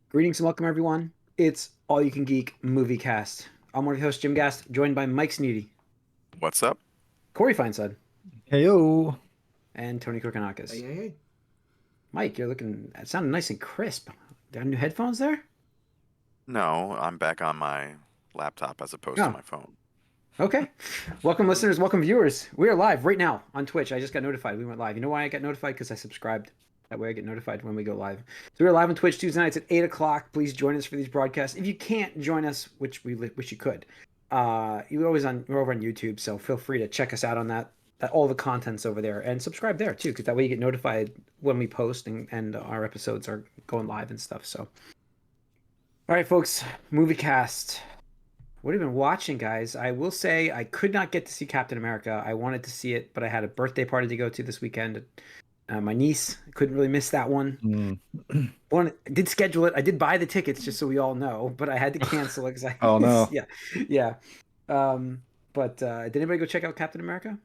Greetings and welcome, everyone. It's All You Can Geek Moviecast. I'm one of the hosts, Jim Gast, joined by Mike Sneedy, What's up? Corey Feinsod, Heyo. and Tony Hey, Kokonakis. hey, hey. Mike, you're looking, it sounded nice and crisp. Got new headphones there? No, I'm back on my laptop as opposed to Oh, my phone. okay. Welcome, listeners. Welcome, viewers. We are live right now on Twitch. I just got notified. We went live. You know why I got notified? Because I subscribed. That way I get notified when we go live. So we're live on Twitch Tuesday nights at 8 o'clock. Please join us for these broadcasts. If you can't join us, which we wish you could, we're over on YouTube, so feel free to check us out on that. All the content's over there. And subscribe there, too, because that way you get notified when we post and our episodes are going live and stuff. So, all right, folks, Moviecast. What have you been watching, guys? I will say I could not get to see Captain America. I wanted to see it, but I had a birthday party to go to this weekend. My niece couldn't really miss that one. I did schedule it. I did buy the tickets just so we all know, but I had to cancel it because I. Oh no. yeah. But did anybody go check out Captain America?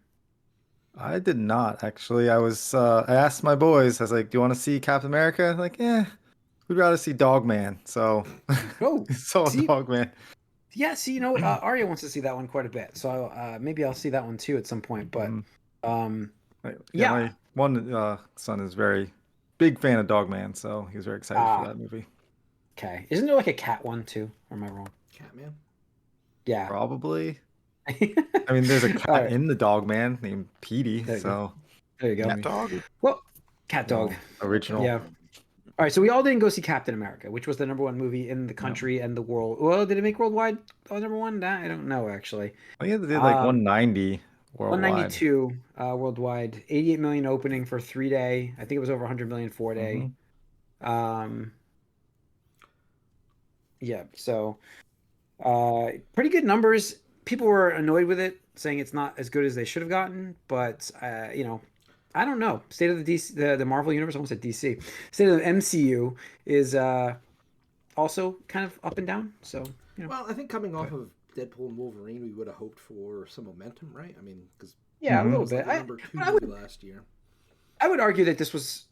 I did not actually. I asked my boys, I was like, do you want to see Captain America? Like, we'd rather see Dog Man. So Oh, saw see, Dog Man. yeah. See, Arya wants to see that one quite a bit, so maybe I'll see that one too at some point. But yeah. My one son is very big fan of Dog Man, so he was very excited for that movie. Okay, isn't there like a cat one too? Or am I wrong? Catman? Yeah. Probably. I mean, there's a cat in the Dog Man named Petey, There you so there you go. Cat dog? Well, Cat Dog. Original. Yeah. All right, so we all didn't go see Captain America, which was the #1 movie in the country and the world. Well, did it make worldwide #1? I don't know, actually. I think it did like 190 worldwide. 192 worldwide, 88 million opening for 3-day. I think it was over 100 million 4-day. Yeah, so pretty good numbers. People were annoyed with it, saying it's not as good as they should have gotten, but I don't know. State of the DC, the Marvel Universe, I almost said DC. State of the MCU is also kind of up and down. So Well, I think coming off of Deadpool and Wolverine, we would have hoped for some momentum, right? I mean, because yeah, a little it was bit. like the #2 movie last year. I would argue that this was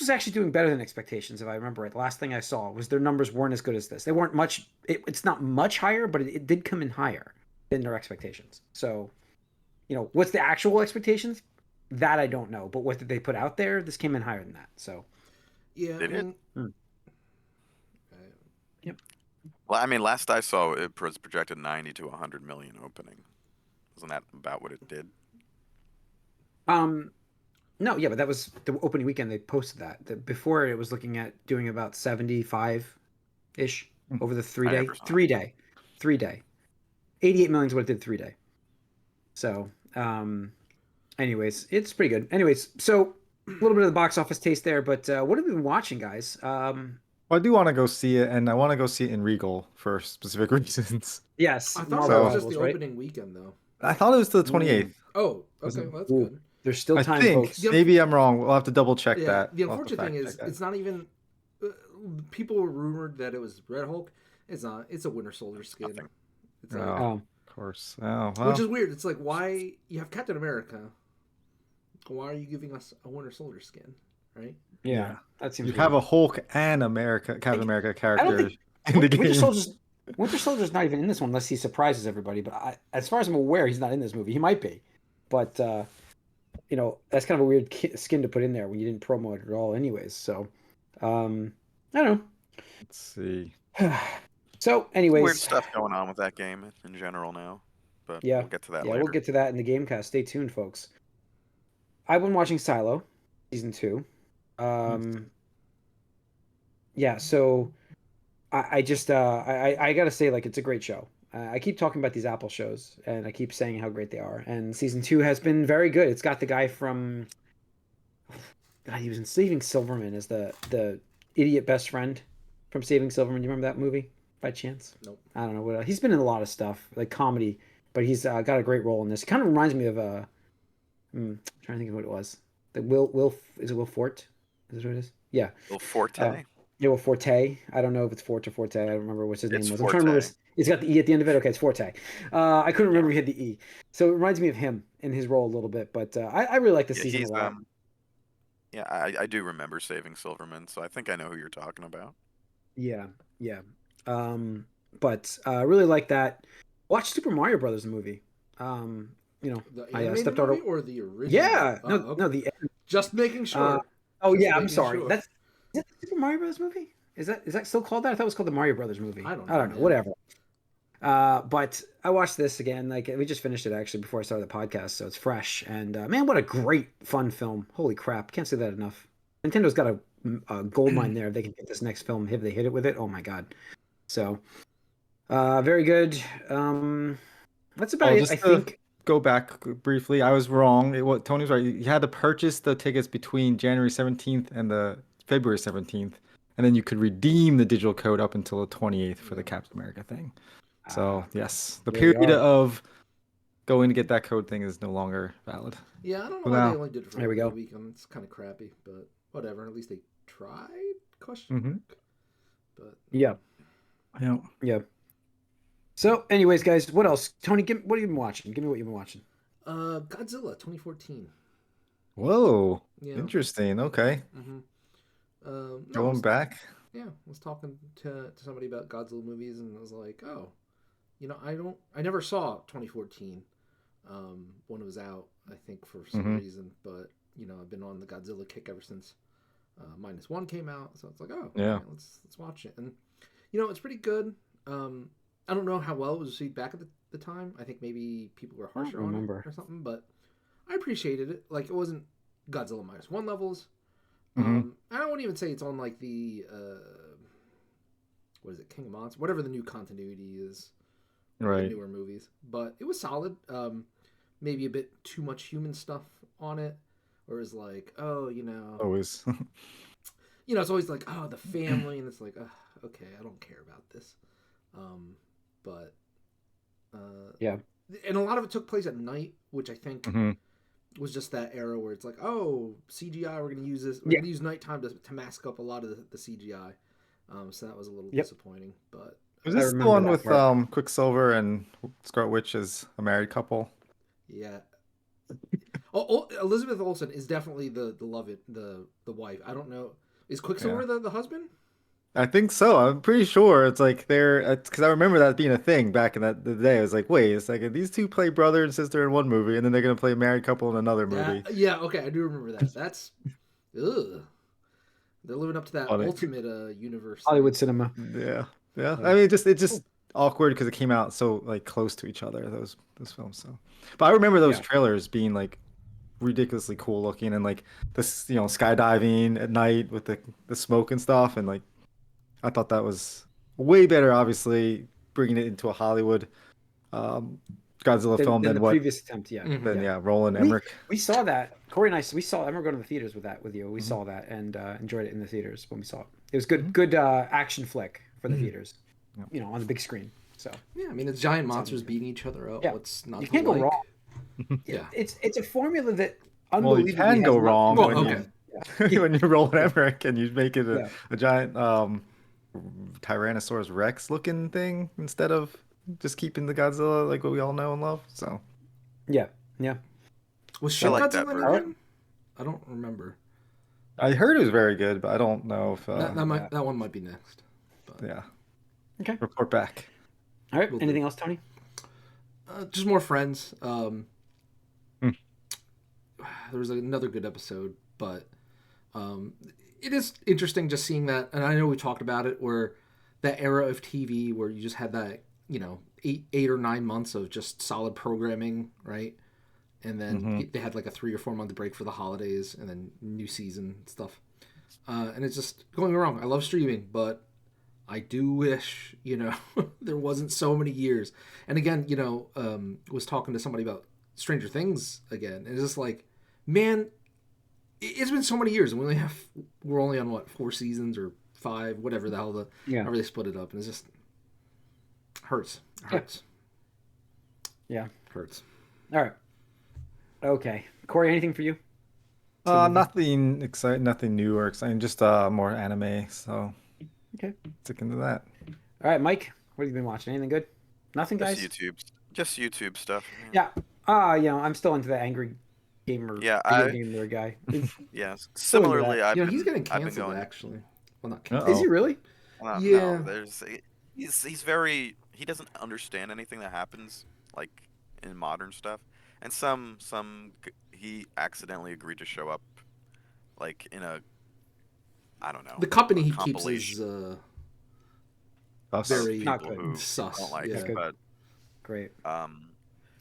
actually doing better than expectations, if I remember right. The last thing I saw was their numbers weren't as good as this. They weren't much. It's not much higher, but it did come in higher than their expectations. So, what's the actual expectations? That I don't know. But what did they put out there? This came in higher than that. So, Yeah. Did it? Yep. Well, I mean, last I saw, it was projected 90 to 100 million opening. Wasn't that about what it did? No, yeah, but that was the opening weekend. They posted that. Before it was looking at doing about 75-ish over the 3-day. 88 million is what it did 3-day. So, anyways, it's pretty good. Anyways, so a little bit of the box office taste there, but what have we been watching, guys? Well, I do want to go see it, and I want to go see it in Regal for specific reasons. Yes, I thought Marvel that was Rivals, just the right? opening weekend, though. I thought it was the 28th. Oh, okay, well, that's good. There's still time, I think. folks. Maybe I'm wrong. We'll have to double check Yeah, that. the unfortunate thing is, it's not even. People were rumored that it was Red Hulk. It's not. It's a Winter Soldier skin. Nothing. It's like, Of course. Oh, well. which is weird. It's like, why you have Captain America? Why are you giving us a Winter Soldier skin, right? Yeah, that seems. You weird. have a Hulk and Captain America character in the game. Winter Soldier's not even in this one unless he surprises everybody. But as far as I'm aware, he's not in this movie. He might be, but that's kind of a weird skin to put in there when you didn't promo it at all, anyways. So, I don't know. Let's see. So, anyways, Weird stuff going on with that game in general now. But yeah, we'll get to that yeah, later. we'll get to that in the Gamecast. Stay tuned, folks. I've been watching Silo, season 2. Yeah, so I just I gotta say, like, it's a great show. I keep talking about these Apple shows, and I keep saying how great they are. And season 2 has been very good. It's got the guy from, God, he was in Saving Silverman as the idiot best friend from Saving Silverman. You remember that movie by chance? Nope. I don't know what. He's been in a lot of stuff, like comedy, but he's got a great role in this. It kind of reminds me of I'm trying to think of what it was. The Will is it Will Fort? Is this what it is? Yeah. Will Forte? Yeah, well, Forte. I don't know if it's Fort or Forte. I don't remember what his name was. It's I'm trying to remember. Forte. It's got the E at the end of it. Okay, it's Forte. I couldn't remember he had the E. So it reminds me of him in his role a little bit. But I really like this season a lot. Yeah, I do remember Saving Silverman, so I think I know who you're talking about. Yeah, yeah. But I really like that. Watch Super Mario Brothers the movie. You know, The my animated stepdaughter. movie or the original? Yeah, Oh, no, okay. no, the. Just making Uh, sure. oh Just yeah, I'm making sorry. sure. That's is that the Super Mario Brothers movie? Is that still called that? I thought it was called the Mario Brothers movie. I don't I know, don't know. man. Whatever. But I watched this again. Like we just finished it actually before I started the podcast, so it's fresh. And man, what a great fun film! Holy crap! Can't say that enough. Nintendo's got a gold mine there. If they can get this next film, if they hit it with it, oh my god! So, very good. That's about Oh, it. I just to think. go back briefly, I was wrong. What Tony's right. You had to purchase the tickets between January 17th and the February 17th, and then you could redeem the digital code up until the 28th for the Yeah. Captain America thing. So, Ah, yes, the there we period are. of going to get that code thing is no longer valid. Yeah, I don't know For why they now. only did it for There we the go. weekend. It's kind of crappy, but whatever. At least they tried? Question Mhm. mark. But Yeah, Yeah. yeah. So, anyways, guys, what else? Tony, what have you been watching? Give me what you've been watching. Godzilla 2014. Whoa. Yeah. Interesting. Okay. Mm-hmm. No, Going back. yeah, I was talking to somebody about Godzilla movies, and I was like, oh, I never saw 2014 when it was out, I think, for some Mhm. reason, but, I've been on the Godzilla kick ever since -1 came out, so it's like, oh, Yeah. okay, let's watch it. And, it's pretty good. I don't know how well it was received back at the time. I think maybe people were I don't harsher on it remember. or something, but I appreciated it. Like, it wasn't Godzilla -1 levels. Mhm. I wouldn't even say it's on like the what is it, King of Monsters, whatever the new continuity is, the Right. newer movies. But it was solid. Maybe a bit too much human stuff on it, or is like, oh, Always. it's always like, oh, the family, and it's like, okay, I don't care about this. But Yeah. and a lot of it took place at night, which I think Mhm. was just that era where it's like, oh, CGI, we're going to use this. We're Yeah. going to use nighttime to mask up a lot of the CGI. So that was a little Yep. disappointing. But Was I this the remember one that with part. Quicksilver and Scarlet Witch as a married couple? yeah. Oh, Elizabeth Olsen is definitely the love it, the wife. I don't know. Is Quicksilver Yeah. the husband? I think so. I'm pretty sure it's like they're because I remember that being a thing back in the day. I was like, wait a second, these two play brother and sister in one movie, and then they're gonna play married couple in another movie. Yeah, okay, I do remember that. That's ugh. They're living up to that Funny. ultimate universe thing. Hollywood cinema. Yeah, yeah. Yeah. I mean, it's just awkward because it came out so like close to each other. Those films. So, but I remember those Yeah. trailers being like ridiculously cool looking and like this, skydiving at night with the smoke and stuff, and like I thought that was way better. Obviously, bringing it into a Hollywood um, Godzilla film Than than the what previous attempt. Yeah. Mhm. than Yeah. Roland We Emmerich. we saw that. Corey and I saw. I remember going to the theaters with you. We Mhm. saw that and enjoyed it in the theaters when we saw it. It was good. Mhm. Good action flick for the Mhm. theaters. Yeah. On the big screen. So Yeah, I mean, it's giant Sounds monsters good. beating each other up. Yeah. What's not You to can't go like? wrong. Yeah. It's a formula that Well, you unbelievably can has go not wrong been Oh, when done. okay. you when you're Roland Emmerich and you make it Yeah. a giant Tyrannosaurus Rex looking thing instead of just keeping the Godzilla like what we all know and love. So Yeah. Yeah. Was I Shin like that Godzilla in version. again? I don't remember. I heard it was very good, but I don't know if That one might be next. yeah. Okay. Report back. All right. Will do. Anything else, Tony? Just more Friends. Hmm. There was another good episode, but it is interesting just seeing that. And I know we talked about it, where that era of TV where you just had that, 8 or 9 months of just solid programming, right? And then they had like a 3 or 4 month break for the holidays, and then new season stuff. And it's just going wrong. I love streaming, but I do wish, there wasn't so many years. And again, was talking to somebody about Stranger Things again. And it's just like, man, it's been so many years, and we're only on what, 4 seasons or 5, whatever the hell however they split it up, and it's just hurts. It hurts. Yeah. Hurts. All right. Okay. Corey, anything for you? Nothing exciting, nothing new or exciting, just more anime. So Okay. stick into that. All right, Mike. What have you been watching? Anything good? Nothing, guys. Just YouTube stuff. Yeah. I'm still into the angry gamer. Yeah, video gamer guy. Yeah. Still into Similarly, that. I've He's been, getting I've been canceled, going. actually. Well, not Uh-oh. canceled. Is he really? Yeah. No, he's very he doesn't understand anything that happens like in modern stuff, and he accidentally agreed to show up like in a I don't know The company a he keeps compilation is Us. of very Not people good. who sus. don't like Yeah. it, Good. but Great. he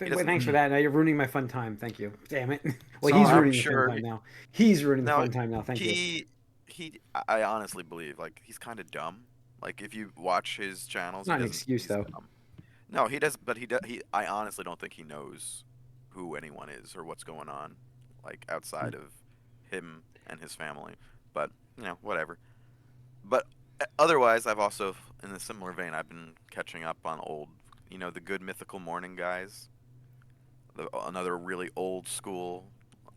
Wait, thanks doesn't. for that. Now you're ruining my fun time. Thank you. Damn it. Well, So he's I'm ruining the fun sure time now. He's ruining the no fun time now. Thank you. I honestly believe like he's kind of dumb. Like if you watch his channels, Not an excuse he's though. dumb. No, he does, but I honestly don't think he knows who anyone is or what's going on, like outside of him and his family. But whatever. But otherwise, I've also, in a similar vein, I've been catching up on old, the Good Mythical Morning guys. Another really old school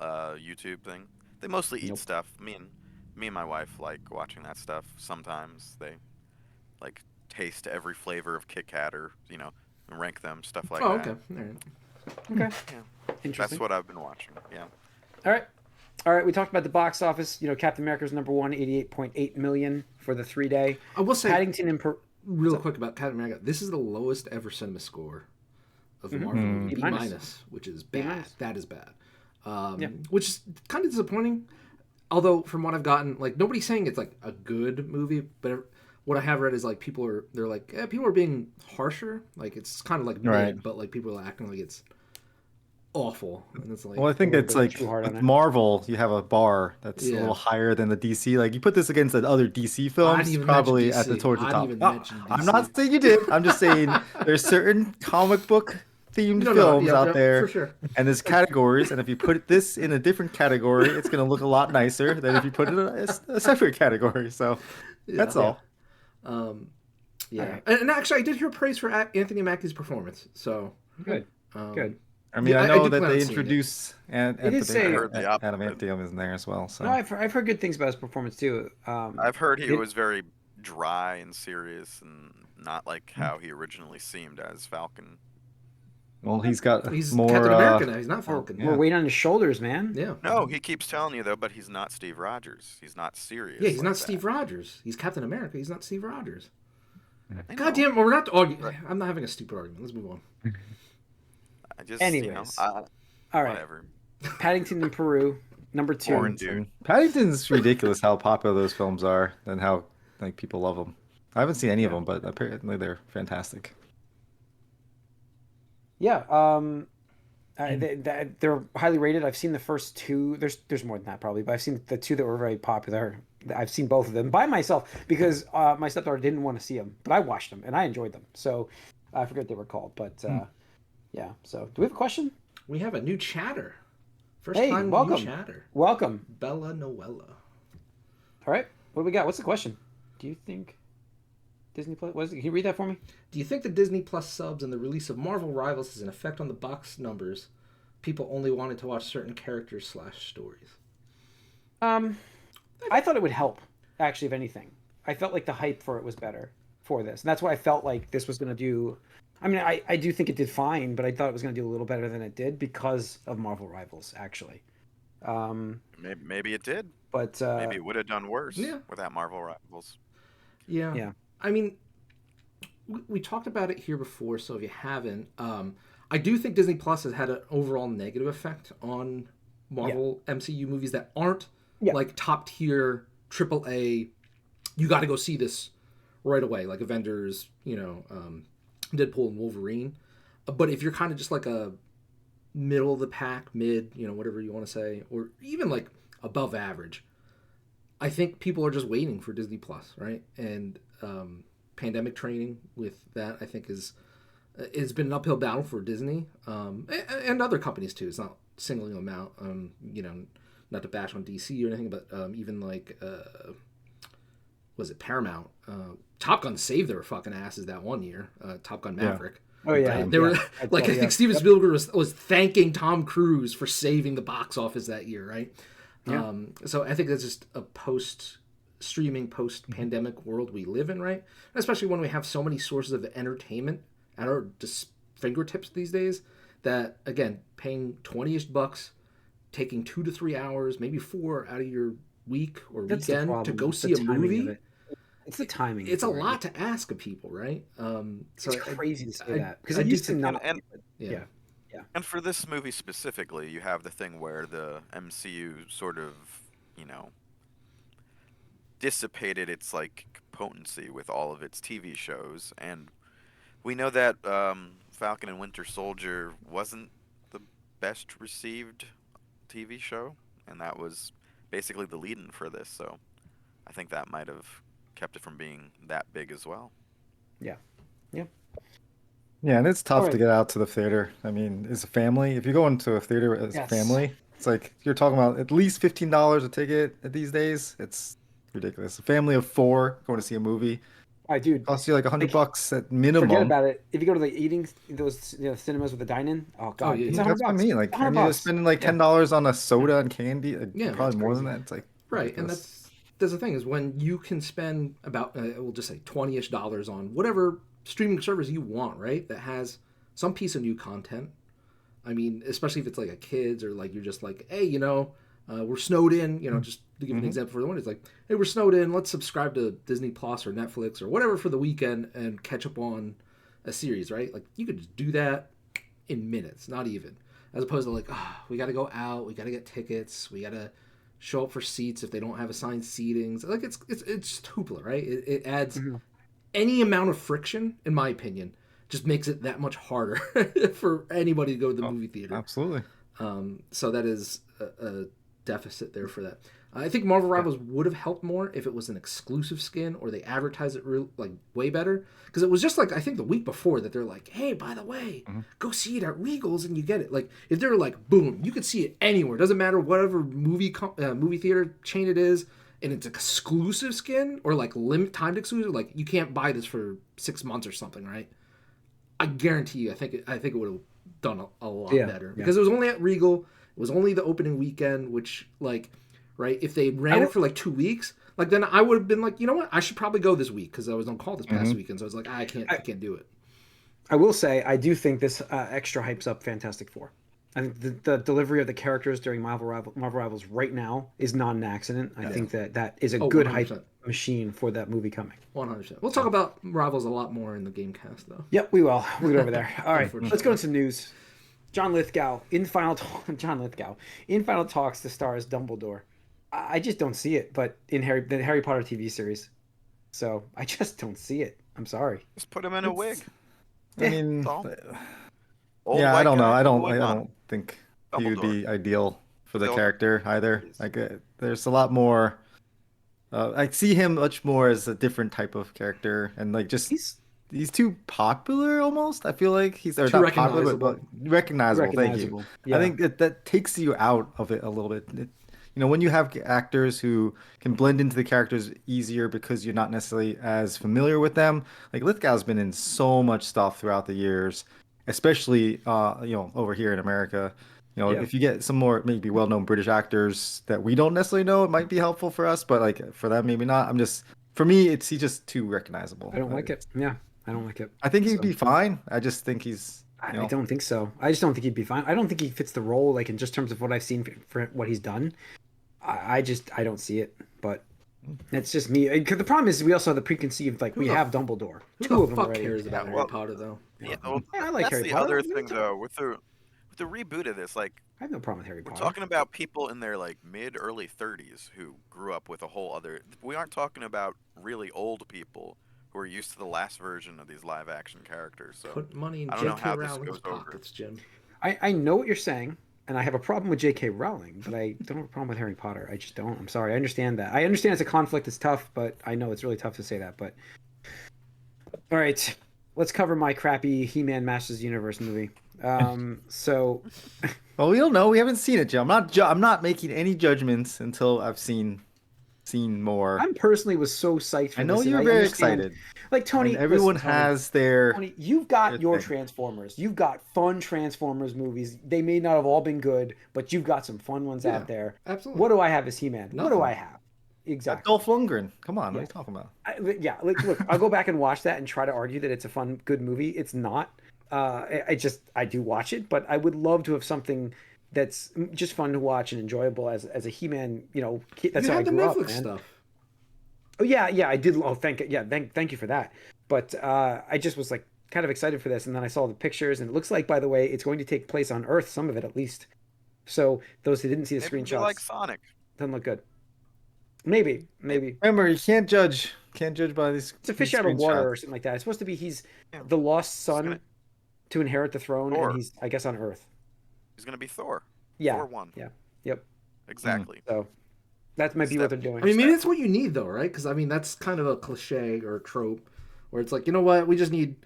YouTube thing. They mostly eat Nope. stuff. Me and my wife like watching that stuff. Sometimes they like taste every flavor of Kit Kat or rank them, stuff like Oh, that. okay. All right. Okay. Yeah, Interesting. that's what I've been watching. Yeah. All right. All right. We talked about the box office. Captain America's number one, 88.8 million for the 3-day. I will say Paddington and real quick about Captain America. This is the lowest ever cinema score of a Marvel movie. B B minus. minus, which is bad. minus. That is bad. Yeah. Which is kind of disappointing. Although from what I've gotten, like nobody's saying it's like a good movie, but what I have read is like people are being harsher. Like it's kind of like mid, Right. but like people are acting like it's awful, and it's like Well, I think little it's bit like too hard on with it. Marvel, you have a bar that's a Yeah. little higher than the DC. Like you put this against the other DC films, even probably mention at the DC. towards the I'd top. even Oh, mention I'm DC. not saying you did. I'm just saying there's certain comic book themed films out there, for sure. and there's categories. And if you put this in a different category, it's going to look a lot nicer than if you put it in a separate category. So that's all. Yeah, All right. and actually, I did hear praise for Anthony Mackie's performance. So Good. Good. I mean, Yeah, I I know do that plan they on seeing it. introduce and They did say- I heard the opposite. Adam Anathema is in there as well. So No, I've heard good things about his performance too. I've heard he It- was very dry and serious and not like how he originally seemed as Falcon. well, he's got he's more. Captain America now. He's not Falcon. We're weighing on his shoulders, man. Yeah. No, he keeps telling you though, but he's not Steve Rogers. He's not serious. Yeah, he's like not that. Steve Rogers. He's Captain America. He's not Steve Rogers. I know. God damn, well, we're not arguing. I'm not having a stupid argument. Let's move on. I just, Anyways. All right. whatever. Paddington in Peru, number 2. Foreign dude. Paddington's ridiculous how popular those films are and how like people love them. I haven't seen any of them, but apparently they're fantastic. Yeah. They're highly rated. I've seen the first 2. There's more than that probably, but I've seen the 2 that were very popular. I've seen both of them by myself because my stepdaughter didn't want to see them, but I watched them and I enjoyed them. So I forget what they were called, but yeah. So do we have a question? We have a new chatter. First Hey, time welcome. new chatter. Welcome. Bella Noella. All right. What do we got? What's the question? Do you think Disney Plus? Can you read that for me? Do you think the Disney Plus subs and the release of Marvel Rivals has an effect on the box numbers? People only wanted to watch certain characters / stories. I thought it would help, actually, if anything. I felt like the hype for it was better for this. And that's why I felt like this was going to do... I mean, I do think it did fine, but I thought it was going to do a little better than it did because of Marvel Rivals, actually. Maybe it did. But Maybe it would have done worse Yeah. without Marvel Rivals. Yeah. Yeah. I mean, we talked about it here before, so if you haven't, I do think Disney Plus has had an overall negative effect on Marvel MCU movies that aren't like top tier AAA. You got to go see this right away, like Avengers, Deadpool and Wolverine. But if you're kind of just like a middle of the pack, mid, whatever you want to say, or even like above average, I think people are just waiting for Disney Plus, right? And pandemic training with that, I think it's been an uphill battle for Disney and other companies too. It's not singling them out, not to bash on DC or anything, but even like was it Paramount? Top Gun saved their fucking asses that one year. Top Gun Maverick. Oh yeah, Right? They were I like, I think Steven Spielberg was thanking Tom Cruise for saving the box office that year, right? Yeah. So I think that's just a post-streaming, post-pandemic world we live in, right? Especially when we have so many sources of entertainment at our fingertips these days. That again, paying $20-ish bucks, taking 2 to 3 hours, maybe 4 out of your week or That's the weekend to problem. go It's see the a timing of movie. it. It's the timing. It's a for it. lot to ask of people, right? So It's crazy to say that because I it do used to think- not. And- be, but yeah. And for this movie specifically, you have the thing where the MCU sort of, you know, dissipated its like potency with all of its TV shows, and we know that Falcon and Winter Soldier wasn't the best received TV show, and that was basically the lead-in for this. So I think that might have kept it from being that big as well. Yeah. Yeah, and it's tough to Alright. get out to the theater. I mean, as a family, if you go into a theater as a Yes. family, it's like you're talking about at least $15 a ticket these days. It's ridiculous. A family of 4 going to see a movie All right, dude. costs you like $100 at minimum. Forget about it. If you go to the those cinemas with the dine-in, oh god, yeah, it's yeah. $100. That's what I mean. Like, $100 and you're spending like $10 on a soda and candy, like, Yeah, probably that's more than crazy. that. It's like Right, and ridiculous. that's the thing is when you can spend about we'll just say $20-ish on whatever streaming service you want, right? That has some piece of new content. I mean, especially if it's like a kids or like you're just like, hey, we're snowed in. Just to give an example for the one, it's like, hey, we're snowed in. Let's subscribe to Disney Plus or Netflix or whatever for the weekend and catch up on a series, right? Like you could just do that in minutes, not even. As opposed to like, we got to go out, we got to get tickets, we got to show up for seats if they don't have assigned seatings. Like it's just hoopla, right? It adds any amount of friction, in my opinion, just makes it that much harder for anybody to go to the movie theater. Absolutely. So that is a deficit there for that. I think Marvel Rivals would have helped more if it was an exclusive skin or they advertised it way better. Because it was just like, I think the week before that they're like, hey, by the way, go see it at Regal's and you get it. Like, if they're like, boom, you could see it anywhere. Doesn't matter whatever movie theater chain it is, and it's exclusive skin or like timed exclusive, like you can't buy this for 6 months or something, right? I guarantee you, I think it would have done a lot better because it was only at Regal. It was only the opening weekend, which like, right? If they ran it for like 2 weeks, like then I would have been like, you know what? I should probably go this week because I was on call this past weekend. So I was like, I can't do it. I will say, I do think this extra hypes up Fantastic Four. I think the delivery of the characters during Marvel Rivals right now is not an accident. I think that is a good 100%. hype machine for that movie coming. 100%. We'll talk about Rivals a lot more in the Gamecast, though. Yep, we will. We'll get over there. All right, let's go into news. John Lithgow in final talks to star as Dumbledore. I just don't see it, but in the Harry Potter TV series. So I just don't see it. I'm sorry. Just put him in a wig. I mean, That's all. Old yeah, I white don't know. guy, I don't wig on. don't think he would Dumbledore. be ideal for the Still- character either. Like, there's a lot more. I see him much more as a different type of character, and like just he's too popular almost. I feel like he's or Too not popular, but recognizable. Thank Recognizable. you. Yeah. I think that takes you out of it a little bit. When you have actors who can blend into the characters easier because you're not necessarily as familiar with them. Like Lithgow's been in so much stuff throughout the years, especially over here in America. If you get some more maybe well-known British actors that we don't necessarily know, it might be helpful for us, but like for them maybe not. For me, he's just too recognizable. I don't like it. Yeah, I don't like it. I think he'd be fine. I just think he's. I don't think so. I just don't think he'd be fine. I don't think he fits the role, like in just terms of what I've seen for what he's done. I don't see it. But it's just me. Because the problem is we also have the preconceived, like we have Dumbledore. Two of them fuck already. cares about Yeah, Harry well- Potter, though? Yeah, well, I like that's Harry the Potter. other What are you thing talking- though with the reboot of this. Like I have no problem with Harry we're Potter. talking about people in their like early 30s who grew up with a whole other. We aren't talking about really old people who are used to the last version of these live action characters. So Put money in I don't know J.K. how this Rowling's goes over. pockets, Jim. I know what you're saying, and I have a problem with J.K. Rowling, but I don't have a problem with Harry Potter. I just don't. I'm sorry. I understand that. I understand it's a conflict. It's tough, but I know it's really tough to say that. But all right, let's cover my crappy He-Man Masters of the Universe movie. So Well, we don't know. We haven't seen it, Joe. I'm not making any judgments until I've seen more. I personally was so psyched for I know this, and you're very understand- excited. Like Tony, And everyone listen, Tony, has their. Tony, you've got your thing. Transformers. You've got fun Transformers movies. They may not have all been good, but you've got some fun ones out there. Absolutely. What do I have as He-Man? What do Nothing. I have? Exactly. Dolph Lundgren. Come on, what are you talking about? Look, I'll go back and watch that and try to argue that it's a fun, good movie. It's not. I do watch it, but I would love to have something that's just fun to watch and enjoyable as a He-Man. That's You how I had the grew up, Netflix man. stuff. Oh yeah, I did. Oh, thank you for that. But I just was like kind of excited for this, and then I saw the pictures, and it looks like, by the way, it's going to take place on Earth, some of it at least. So those who didn't see the Maybe it'll be like screenshots, Sonic. doesn't look good. Maybe, Maybe. maybe Remember, you can't judge by it's a these fish out of water screenshots. or something like that. It's supposed to be he's Yeah. the lost He's gonna son to inherit the throne, and Thor. he's I guess on Earth. He's gonna be Thor. Yeah, Thor 1. yeah, yep. Exactly. So that might be what they're Step- doing. I mean, maybe Step. that's what you need, though, right? Because I mean, that's kind of a cliche or a trope, where it's like, you know what, we just need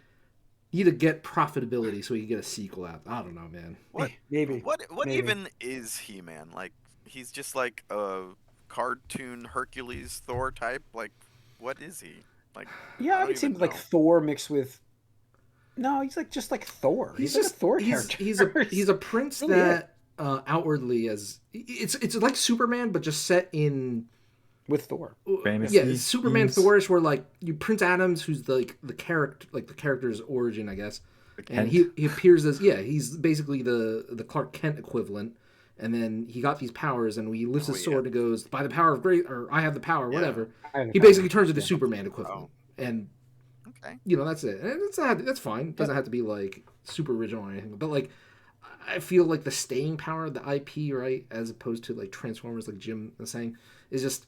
to get profitability so we can get a sequel out. I don't know, man. What? Maybe. What Maybe. even is He-Man? Like, he's just like a cartoon Hercules Thor type. Like, what is he? Like, Yeah, I don't would say even like know. Thor mixed with. No, he's like just like Thor. He's like a Thor character. He's a prince Really that outwardly as it's like Superman, but just set in with Thor. Fantasy yeah, Superman themes. Thorish, where like you Prince Adams, who's the character, like the character's origin, I guess, and Kent. he appears as he's basically the Clark Kent equivalent, and then he got these powers, and he lifts his sword and goes, by the power of great, or I have the power, whatever. He basically turns into Superman equivalent, and Okay. that's it. And that's fine. It doesn't have to be like super original or anything, but like I feel like the staying power of the IP, right, as opposed to like Transformers, like Jim was saying, is just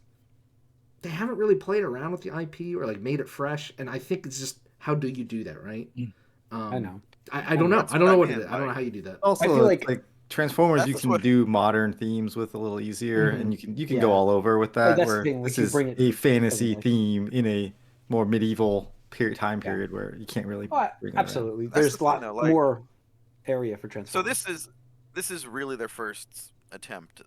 they haven't really played around with the IP or like made it fresh, and I think it's just how do you do that, right? I know. I don't know. That's I don't what know I what it mean, is. I don't know like- how you do that. Also, I feel it's like- Transformers, you That's can what- do modern themes with a little easier, and you can Yeah. go all over with that. that's the Where thing, like, this you is bring it a fantasy presently. theme in a more medieval time period where you can't really Oh, bring it around. absolutely. That's There's the a lot thing, though, like- more area for So Transformers. this is really their first attempt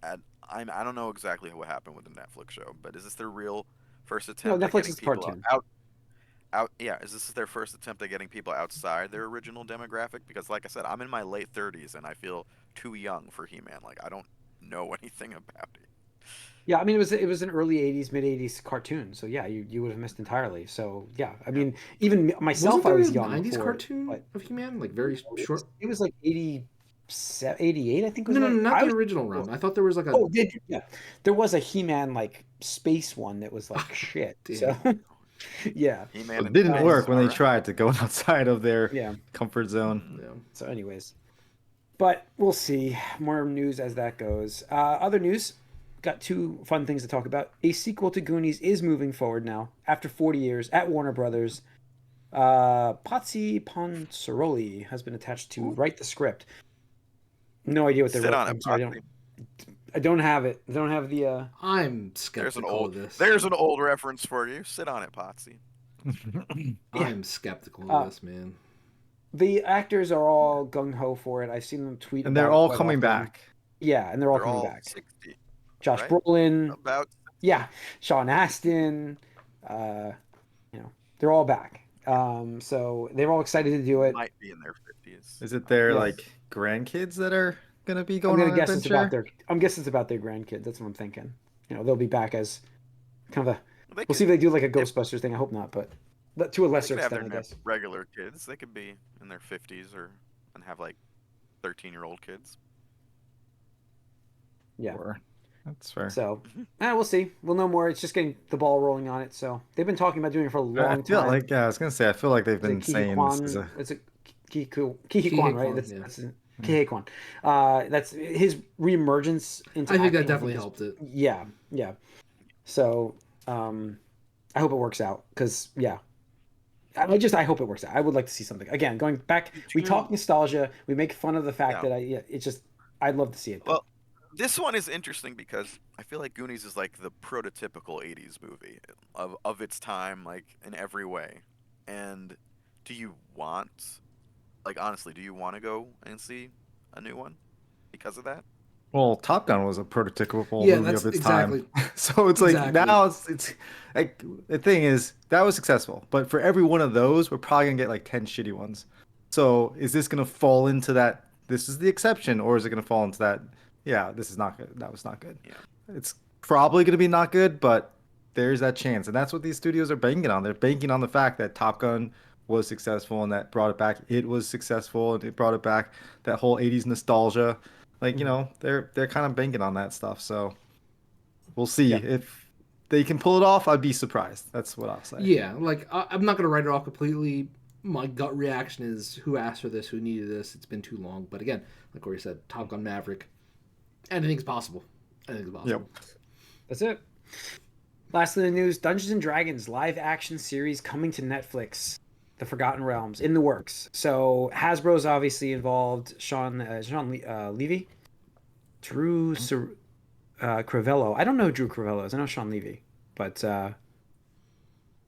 at. I don't know exactly what happened with the Netflix show, but is this their real first attempt at Netflix getting is people cartoon. out? Yeah, is this their first attempt at getting people outside their original demographic? Because, like I said, I'm in my late 30s and I feel too young for He-Man. Like, I don't know anything about it. Yeah, I mean it was an early '80s, mid '80s cartoon, so yeah, you would have missed entirely. So yeah, I mean even myself, Wasn't I there was a young. 90s for it, cartoon but of He-Man, like very short? it was like 87, 88, I think. Was No, that? not I the was, original run. I thought there was like a. oh, yeah, there was a He-Man like space one that was like shit. Damn. So yeah, He-Man It in didn't space, work when they alright. tried to go outside of their yeah. comfort zone. Yeah. So anyways, but we'll see. More news as that goes. Other news. Got two fun things to talk about. A sequel to Goonies is moving forward now after 40 years at Warner Brothers. Pazzi Ponsaroli has been attached to write the script. No idea what they Sit wrote. on it, I'm sorry, Potsy. I don't have it. I don't have the. I'm There's skeptical of this. there's an old reference for you. Sit on it, Potsy. I'm skeptical of this, man. The actors are all gung ho for it. I've seen them tweet, And they're about it all quite coming often. back. Yeah, and they're all They're coming all back. 60. Josh right? Brolin, About yeah, Sean Astin, they're all back. So they're all excited to do it. might be in their 50s. Is it their Yeah. like grandkids that are gonna be I'm going gonna on an guess it's about adventure? I'm guessing it's about their grandkids. That's what I'm thinking. They'll be back as kind of a. They We'll see if could, they do like a Ghostbusters thing. I hope not, but to a they lesser could have extent, I their guess. regular kids. They could be in their 50s and have like 13-year-old kids. Yeah. Or- That's fair. So, we'll see. We'll know more. It's just getting the ball rolling on it. So they've been talking about doing it for a I long feel time. like I was gonna say I feel like they've been Is it saying Kwan? this is a It's a Kihei Kwan, right? Kwan, That's, yeah. that's Kihei Kwan. That's his reemergence into I think that acting, definitely is- helped it. Yeah. So, I hope it works out because I hope it works out. I would like to see something again. Going back, we talk nostalgia. We make fun of the fact Yeah. that it's just I'd love to see it. Well, this one is interesting because I feel like Goonies is like the prototypical 80s movie of its time, like in every way. And do you want, like honestly, do you want to go and see a new one because of that? well, Top Gun was a prototypical Yeah, movie that's of its exactly- time. So it's like exactly. now it's like the thing is that was successful, but for every one of those, we're probably gonna get like 10 shitty ones. So is this gonna fall into that? This is the exception, or is it gonna fall into that? Yeah, this is not good. That was not good. Yeah. It's probably gonna be not good, but there's that chance, and that's what these studios are banking on. They're banking on the fact that Top Gun was successful and that brought it back. It was successful and it brought it back. That whole 80s nostalgia, like they're kind of banking on that stuff. So we'll see Yeah. if they can pull it off, I'd be surprised. That's what I'll say. Yeah, like I'm not gonna write it off completely. My gut reaction is, who asked for this? Who needed this? It's been too long. But again, like Corey said, Top Gun Maverick, anything's possible. Anything's possible. Yep. That's it. Lastly, in the news, Dungeons and Dragons live action series coming to Netflix. The Forgotten Realms in the works. So Hasbro's obviously involved. Sean Levy, Drew Crivello. I don't know who Drew Crivello is. I know Sean Levy, but I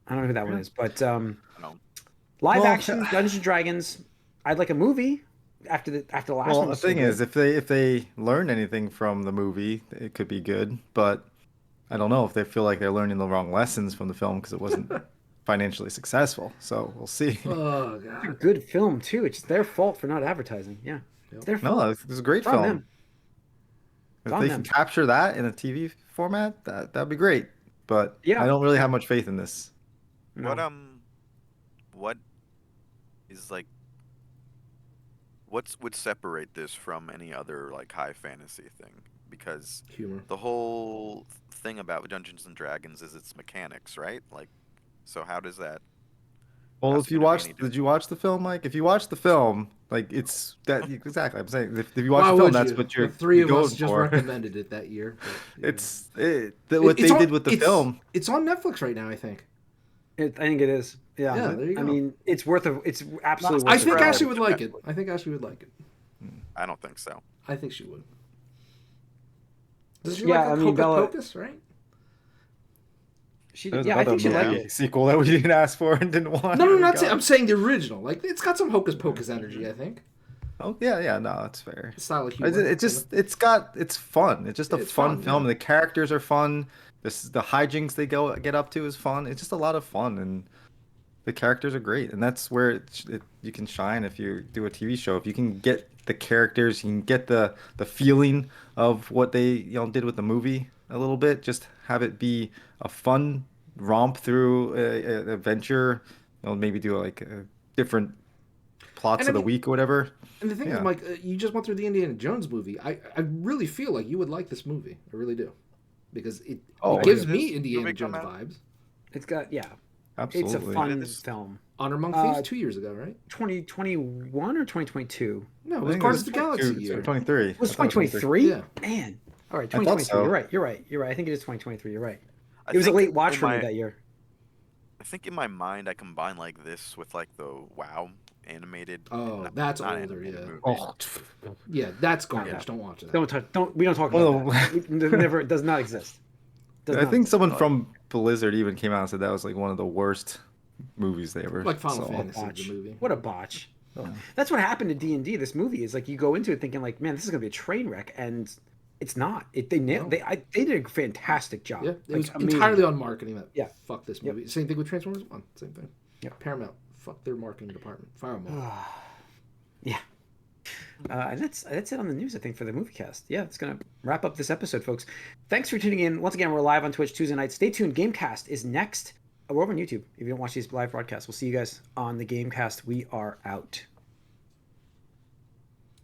don't know who that one is. But live action Dungeons and Dragons. I'd like a movie after the last one. Well, the thing is, if they learn anything from the movie, it could be good. But I don't know if they feel like they're learning the wrong lessons from the film because it wasn't financially successful. So we'll see. Oh god, it's a good film too. It's their fault for not advertising. Yeah, it's their fault. No, it's a great film. Them. If they can capture that in a TV format, that'd be great. But yeah, I don't really have much faith in this. No. What is like? Would separate this from any other like high fantasy thing? Because humor. The whole thing about Dungeons and Dragons is its mechanics, right? Like, so how does that? Well, did you watch the film, Mike? If you watch the film, like it's that exactly. I'm saying if you watch the film, that's what you're. The three of us going just for. recommended it that year. But, what they did with the film. It's on Netflix right now, I think. I think it is. Yeah. There you go. I mean, it's absolutely. I think Ashley would like it. I think Ashley would like it. I don't think so. I think she would. Does she like Hocus Pocus, right? I think she liked it. Sequel that we didn't ask for and didn't want. No, not saying. I'm saying the original. Like it's got some Hocus Pocus energy, I think. Oh yeah, no, that's fair. Style of humor. It's fun. It's just a fun film. Yeah. The characters are fun. The hijinks they get up to is fun. It's just a lot of fun, and the characters are great. And that's where you can shine if you do a TV show. If you can get the characters, you can get the feeling of what they did with the movie a little bit. Just have it be a fun romp through an adventure. Maybe do like different plots of the week or whatever. And the thing is, Mike, you just went through the Indiana Jones movie. I really feel like you would like this movie. I really do. Because it gives me Indiana Jones vibes. It's got, absolutely. It's a fun film. Honor Among Thieves 2 years ago, right? 2021 or 2022? No, it was Guardians of the Galaxy year. 2023. It was 2023? Yeah. Man. All right, 2023. So. You're right. I think it is 2023. You're right. It was a late watch for me that year. I think in my mind I combine like this with like the WoW animated. Oh, that's not older, movie. Oh, yeah, that's garbage. Yeah. Don't watch it. We don't talk about that. Never. It does not exist. I think someone from Blizzard even came out and said that was like one of the worst movies they ever like Final saw. Fantasy the movie. What a botch. Oh. That's what happened to D&D. This movie is like you go into it thinking like, man, this is gonna be a train wreck, and it's not. They did a fantastic job. Yeah, it was entirely on marketing. Fuck this movie. Yep. Same thing with Transformers 1. Same thing. Yeah. Paramount. Fuck their marketing department. Fire them all. Yeah. And that's it on the news, I think, for the Moviecast. Yeah, it's going to wrap up this episode, folks. Thanks for tuning in. Once again, we're live on Twitch Tuesday nights. Stay tuned. Gamecast is next. We're over on YouTube. If you don't watch these live broadcasts, we'll see you guys on the Gamecast. We are out.